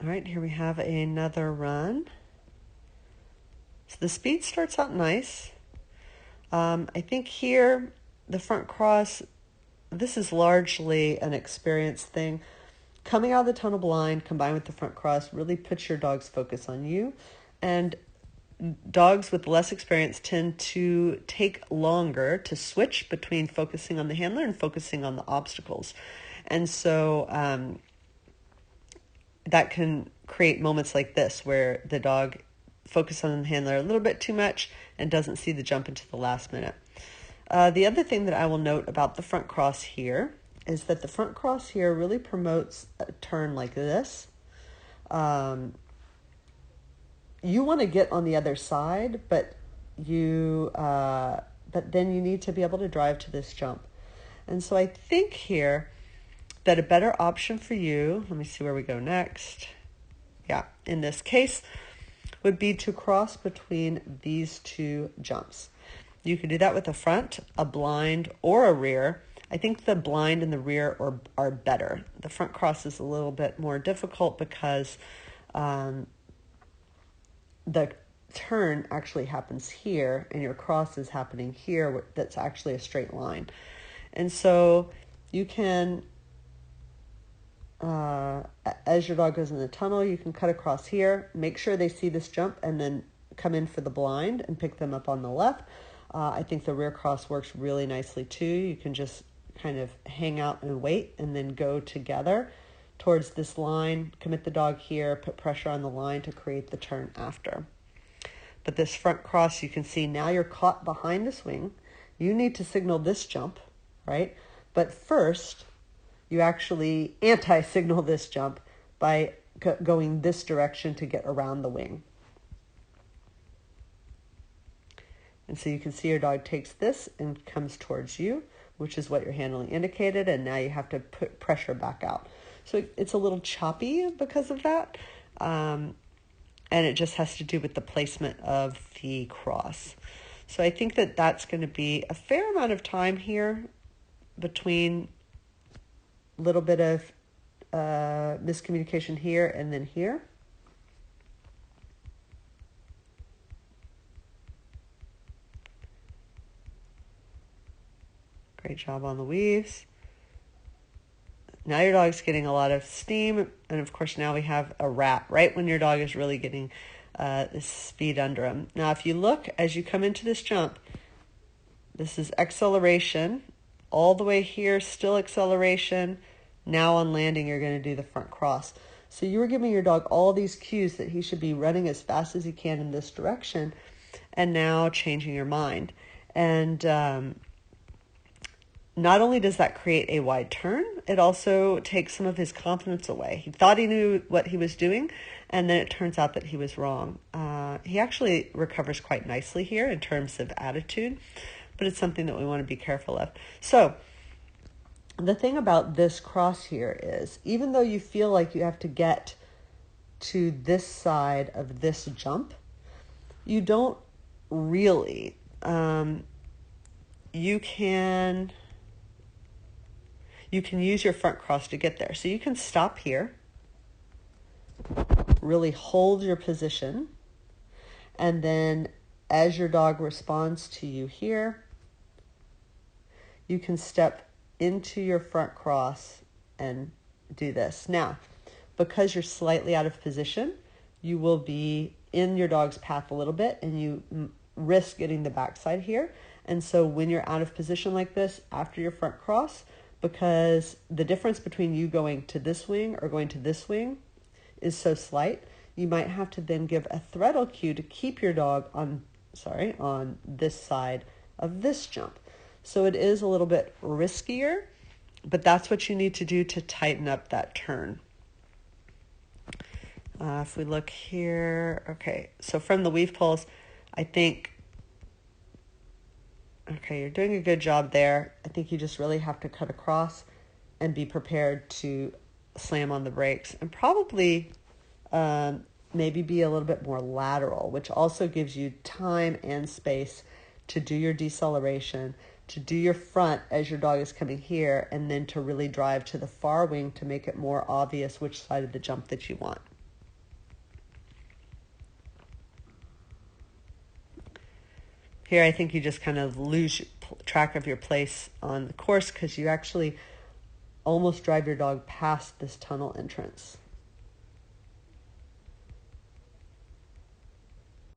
All right, here we have another run. So the speed starts out nice. I think here, the front cross, this is largely an experience thing. Coming out of the tunnel blind combined with the front cross really puts your dog's focus on you. And dogs with less experience tend to take longer to switch between focusing on the handler and focusing on the obstacles. And so that can create moments like this where the dog focuses on the handler a little bit too much and doesn't see the jump into the last minute. The other thing that I will note about the front cross here is that the front cross here really promotes a turn like this. You want to get on the other side, but then you need to be able to drive to this jump. And so I think here that a better option for you, let me see where we go next. Yeah, in this case, would be to cross between these two jumps. You could do that with a front, a blind, or a rear. I think the blind and the rear are better. The front cross is a little bit more difficult because the turn actually happens here and your cross is happening here. That's actually a straight line. And so you can, as your dog goes in the tunnel, you can cut across here, make sure they see this jump, and then come in for the blind and pick them up on the left. I think the rear cross works really nicely too. You can just kind of hang out and wait and then go together towards this line, commit the dog here, put pressure on the line to create the turn after. But this front cross, you can see now you're caught behind the swing. You need to signal this jump, right? But first, you actually anti-signal this jump by going this direction to get around the wing. And so you can see your dog takes this and comes towards you, which is what your handling indicated, and now you have to put pressure back out. So it's a little choppy because of that, and it just has to do with the placement of the cross. So I think that that's going to be a fair amount of time here between a little bit of miscommunication here and then here. Great job on the weaves. Now your dog's getting a lot of steam, and of course now we have a wrap right when your dog is really getting this speed under him. Now if you look as you come into this jump, this is acceleration. All the way here, still acceleration. Now on landing, you're going to do the front cross. So you were giving your dog all these cues that he should be running as fast as he can in this direction, and now changing your mind. And not only does that create a wide turn, it also takes some of his confidence away. He thought he knew what he was doing, and then it turns out that he was wrong. He actually recovers quite nicely here in terms of attitude, but it's something that we want to be careful of. So the thing about this cross here is, even though you feel like you have to get to this side of this jump, you don't really. You can use your front cross to get there. So you can stop here, really hold your position, and then as your dog responds to you here, you can step into your front cross and do this. Now, because you're slightly out of position, you will be in your dog's path a little bit, and you risk getting the backside here. And so when you're out of position like this after your front cross, because the difference between you going to this wing or going to this wing is so slight, you might have to then give a throttle cue to keep your dog on this side of this jump. So it is a little bit riskier, but that's what you need to do to tighten up that turn. If we look here, okay, so from the weave pulls, I think, okay, you're doing a good job there. I think you just really have to cut across and be prepared to slam on the brakes, and probably maybe be a little bit more lateral, which also gives you time and space to do your deceleration, to do your front as your dog is coming here, and then to really drive to the far wing to make it more obvious which side of the jump that you want. Here, I think you just kind of lose track of your place on the course because you actually almost drive your dog past this tunnel entrance.